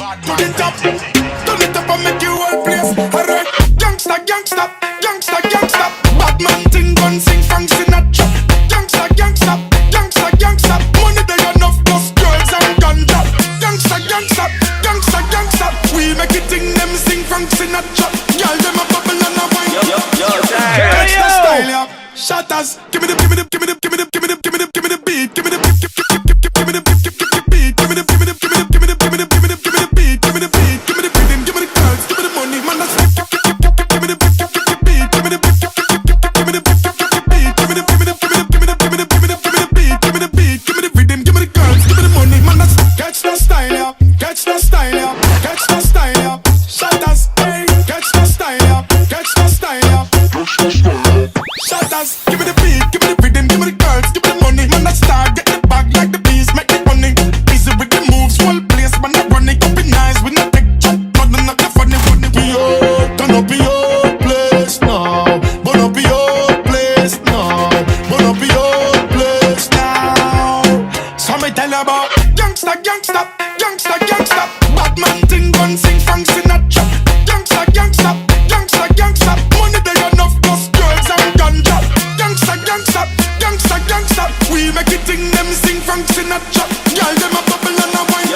to the top. Turn it up and make you whole place. Alright, gangsta, gangsta, gangsta, gangsta. Bad man ting gun sing Frank Sinatra. Gangsta, gangsta, gangsta, gangsta. Money they enough plus girls and ganja. Gangsta, gangsta, gangsta, gangsta. We make it ting them sing Frank Sinatra. Girl them a bubble and a wine. Catch the style, yeah. Shatters, give me the, give me the, give me the, give me the, give me the, give me the, give me the beat, give me the, give me the, give me the beat, give me the, give me the, give me the, give me the, give me the, give me the, give me the beat, give me the beat, give me the rhythm, give me the girls, give me the money, man. That's give me the beat, give me the beat, give me the beat, give me the, give me the, give me the, give me the, give me the, give me the, give me the, give me the beat, give me the beat, give me the rhythm, give me the girls, give me the money, man. That's catch the style, yeah, catch the style, yeah, catch the style, yeah. Shatters, hey, catch the style, yeah, catch the style, yeah. Shatters, give me the beat, give me the rhythm, give me the girls, give me the money. Man, I start get the bag like the bees, make the money. Easy with the moves, whole place, man, I run it up in nice. We not take chop, nothing not the funny. We all turn up your place now, burn up your place now, burn up your place now. So me tell you about gangsta, gangsta, gangsta, gangsta. Bad man ting gun sing Frank Sinatra. Gangsta, gangsta, gangsta, gangsta. Money they enough plus girls and ganja. Gangsta, gangsta, gangsta, gangsta. We make it ting them sing Frank Sinatra. Girl them a bubble and a wine.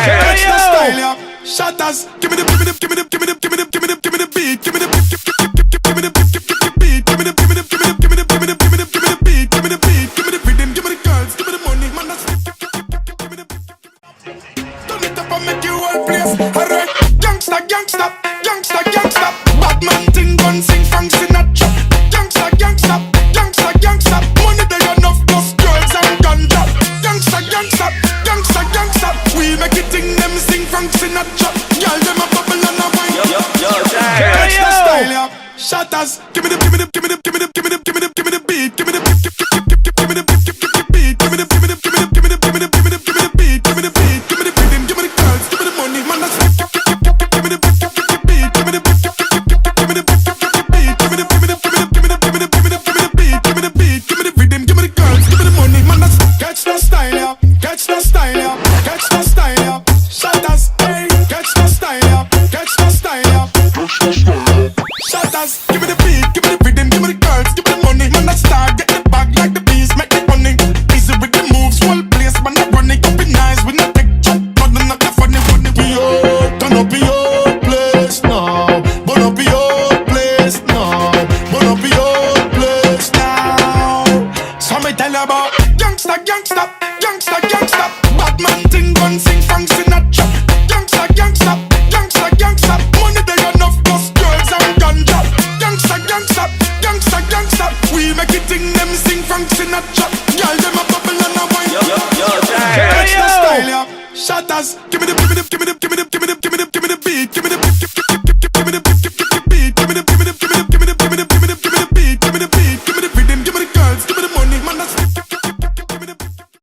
Catch the style, yeah. Shatters, give me the, give me the, give me the, give me the, give me the, give me the, give me the beat, give me the, give me the, give me the beat, give me the, give me the, give me the, give me the, give me the, give me the, give me the beat, give me the beat, give me the rhythm, give me the girls, give me the money, man. That's give me the. Turn it up and make you whole place. Alright, gangsta, gangsta, gangsta, gangsta. Bad man ting gun sing Frank Sinatra. Gangsta, gangsta, gangsta, gangsta. Money they enough plus girls and ganja. Gangsta, gangsta, gangsta, gangsta. We make it ting them sing Frank Sinatra. Girl them a bubble and a wine. Catch the style, yeah. Shatters, give me the, give me the, give me the, give me the, give me the, give me the, give me the beat, give me the, give me the, give me the, give me the beat, give me the, give me the, give me the, give me the, give me the, give me the, give me the beat, give me the beat, give me the rhythm, give me the girls, give me the money, man. That's give me the beat, give me the beat, give me the, give me the, beat, give me the, give me the, give me the, give me the, give me the, give me the, give me the beat, give me the beat, give me the rhythm, give me the girls, give me the money, man. That's catch the style, yeah, catch the style, yeah, catch the style, yeah. Shatters, hey, catch the style, yeah, catch the style, yeah. Shatters, give me the beat, give me the rhythm, give me the girls, give me the money, man. I start get the bag like the bees, make the money. Easy with the moves, whole place, man. I run it up in nice. We not take chop, nothing not the funny. We all turn up your place now, burn up your place now, burn up your place now. So me tell you about gangsta, gangsta, gangsta, gangsta. Bad man ting gun sing Frank Sinatra. Gangsta, gangsta, gangsta, gangsta. Money they enough plus girls and ganja. Gangsta, gangsta, gangsta, gangsta. We make it ting them sing Frank Sinatra. Girl them a bubble and a wine. Catch the style, yeah. Shatters, give me the, give me the, give me the, give me the.